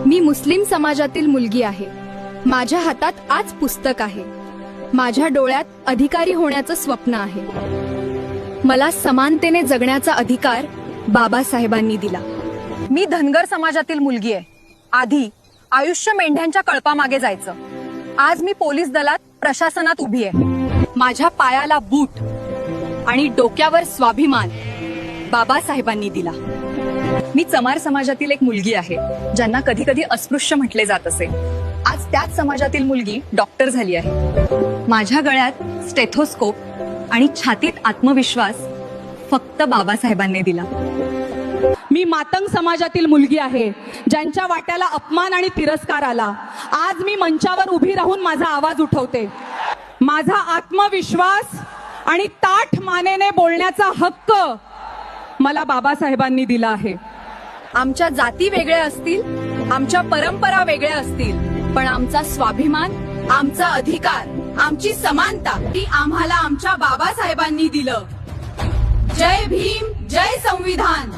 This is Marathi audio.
मी मुस्लिम समाजातील मुलगी आहे. माझ्या हातात आज पुस्तक आहे. माझ्या डोळ्यात अधिकारी होण्याचं स्वप्न आहे. मला समानतेने जगण्याचा अधिकार बाबासाहेबांनी दिला. मी धनगर समाजातील मुलगी आहे. आधी आयुष्य मेंढ्यांच्या कळपामागे जायचं. आज मी पोलीस दलात प्रशासनात उभी आहे. माझ्या पायाला बूट आणि डोक्यावर स्वाभिमान बाबासाहेबांनी दिला. मी चमार समाजातील एक मुलगी आहे, ज्यांना कधी कधी अस्पृश्य म्हटले जात असे. आज त्याच समाजातील मुलगी डॉक्टर झाली आहे. माझ्या गळ्यात स्टेथोस्कोप आणि छातीत आत्मविश्वास फक्त बाबासाहेबांनी दिला. मी मातंग समाजातील मुलगी आहे, ज्यांच्या वाट्याला अपमान आणि तिरस्कार आला. आज मी मंचावर उभी राहून माझा आवाज उठवते. माझा आत्मविश्वास आणि ताठ मानेने बोलण्याचा हक्क मला बाबासाहेबांनी दिला आहे. आमच्या जाती वेगळ्या असतील, आमच्या परंपरा वेगळ्या असतील, पण आमचा स्वाभिमान, आमचा अधिकार, आमची समानता ती आम्हाला आमच्या बाबासाहेबांनी दिलं. जय भीम, जय संविधान.